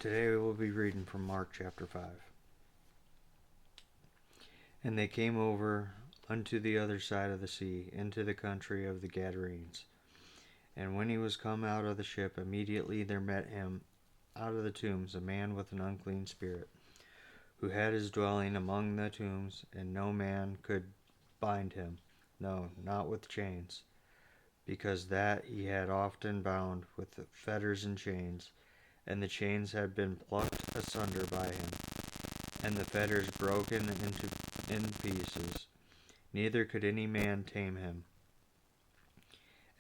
Today we will be reading from Mark chapter 5. And they came over unto the other side of the sea, into the country of the Gadarenes. And when he was come out of the ship, immediately there met him out of the tombs a man with an unclean spirit, who had his dwelling among the tombs, and no man could bind him, no, not with chains, because that he had often bound with fetters and chains, and the chains had been plucked asunder by him, and the fetters broken in pieces. Neither could any man tame him.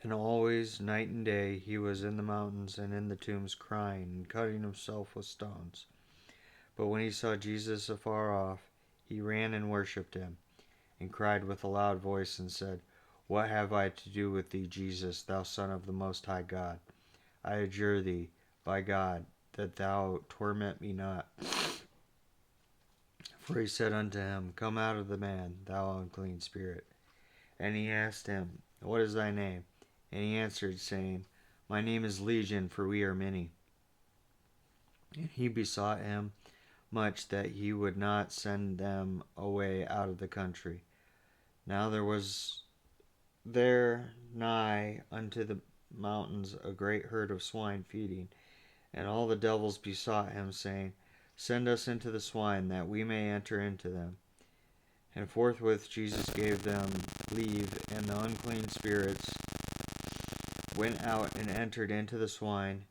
And always, night and day, he was in the mountains and in the tombs, crying and cutting himself with stones. But when he saw Jesus afar off, he ran and worshipped him, and cried with a loud voice, and said, What have I to do with thee, Jesus, thou Son of the Most High God? I adjure thee, by God, that thou torment me not. For he said unto him, Come out of the man, thou unclean spirit. And he asked him, What is thy name? And he answered, saying, My name is Legion, for we are many. And he besought him much that he would not send them away out of the country. Now there was there nigh unto the mountains a great herd of swine feeding. And all the devils besought him, saying, Send us into the swine, that we may enter into them. And forthwith Jesus gave them leave, and the unclean spirits went out and entered into the swine,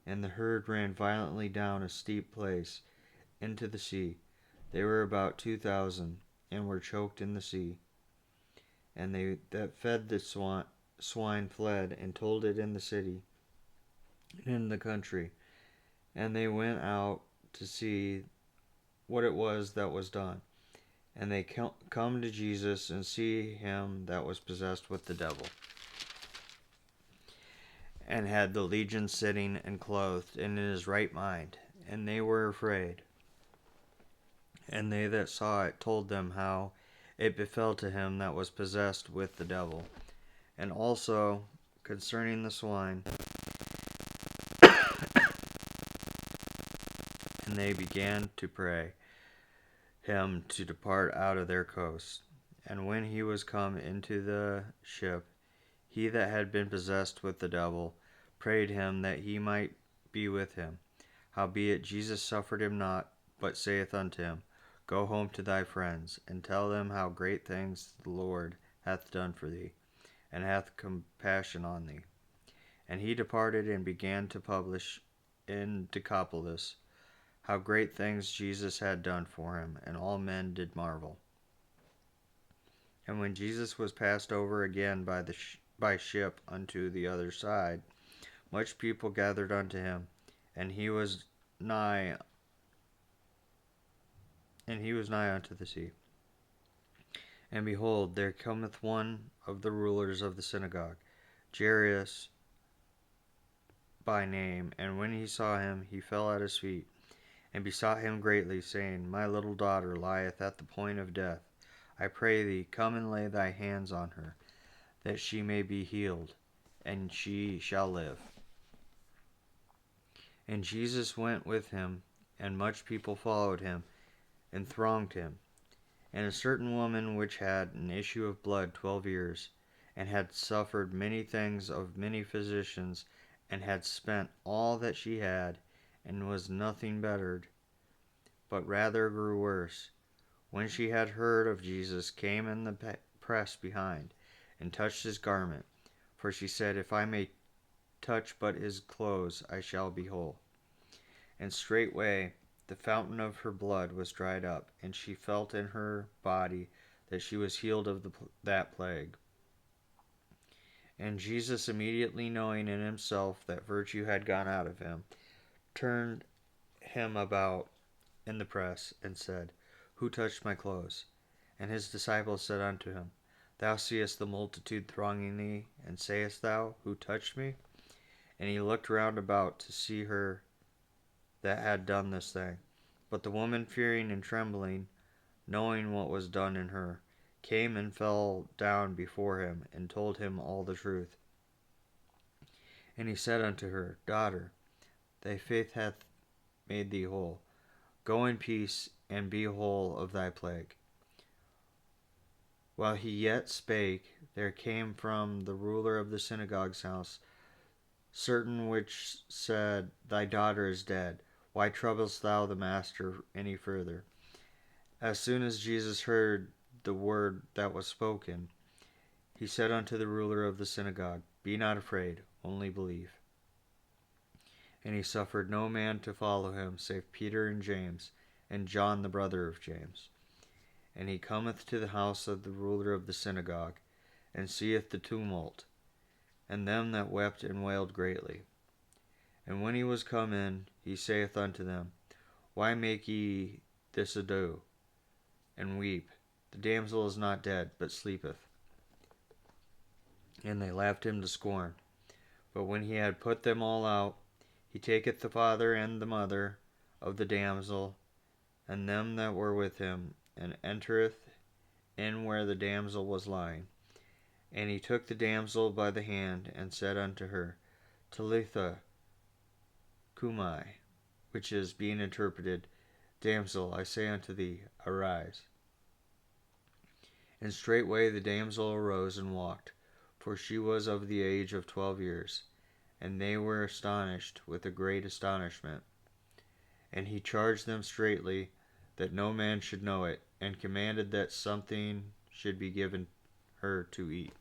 and the herd ran violently down a steep place into the sea. They were about 2,000, and were choked in the sea. And they that fed the swine fled, and told it in the city and in the country. And they went out to see what it was that was done. And they come to Jesus, and see him that was possessed with the devil, and had the legion sitting and clothed, and in his right mind. And they were afraid. And they that saw it told them how it befell to him that was possessed with the devil, and also concerning the swine. And they began to pray him to depart out of their coasts. And when he was come into the ship, he that had been possessed with the devil prayed him that he might be with him. Howbeit Jesus suffered him not, but saith unto him, Go home to thy friends, and tell them how great things the Lord hath done for thee, and hath compassion on thee. And he departed, and began to publish in Decapolis how great things Jesus had done for him, and all men did marvel. And when Jesus was passed over again by ship unto the other side, much people gathered unto him, and he was nigh unto the sea. And behold, there cometh one of the rulers of the synagogue, Jairus by name, and when he saw him, he fell at his feet, and besought him greatly, saying, My little daughter lieth at the point of death. I pray thee, come and lay thy hands on her, that she may be healed, and she shall live. And Jesus went with him, and much people followed him, and thronged him. And a certain woman which had an issue of blood 12 years, and had suffered many things of many physicians, and had spent all that she had, and was nothing bettered, but rather grew worse, when she had heard of Jesus, came in the press behind, and touched his garment. For she said, If I may touch but his clothes, I shall be whole. And straightway the fountain of her blood was dried up, and she felt in her body that she was healed of that plague. And Jesus, immediately knowing in himself that virtue had gone out of him, turned him about in the press, and said, Who touched my clothes? And his disciples said unto him, Thou seest the multitude thronging thee, and sayest thou, Who touched me? And he looked round about to see her that had done this thing. But the woman, fearing and trembling, knowing what was done in her, came and fell down before him, and told him all the truth. And he said unto her, Daughter, thy faith hath made thee whole. Go in peace, and be whole of thy plague. While he yet spake, there came from the ruler of the synagogue's house certain which said, Thy daughter is dead. Why troublest thou the master any further? As soon as Jesus heard the word that was spoken, he said unto the ruler of the synagogue, Be not afraid, only believe. And he suffered no man to follow him, save Peter and James, and John the brother of James. And he cometh to the house of the ruler of the synagogue, and seeth the tumult, and them that wept and wailed greatly. And when he was come in, he saith unto them, Why make ye this ado, and weep? The damsel is not dead, but sleepeth. And they laughed him to scorn. But when he had put them all out, he taketh the father and the mother of the damsel, and them that were with him, and entereth in where the damsel was lying. And he took the damsel by the hand, and said unto her, Talitha cumi, which is, being interpreted, Damsel, I say unto thee, arise. And straightway the damsel arose and walked, for she was of the age of 12 years. And they were astonished with a great astonishment. And he charged them straitly that no man should know it, and commanded that something should be given her to eat.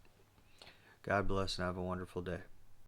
God bless, and have a wonderful day.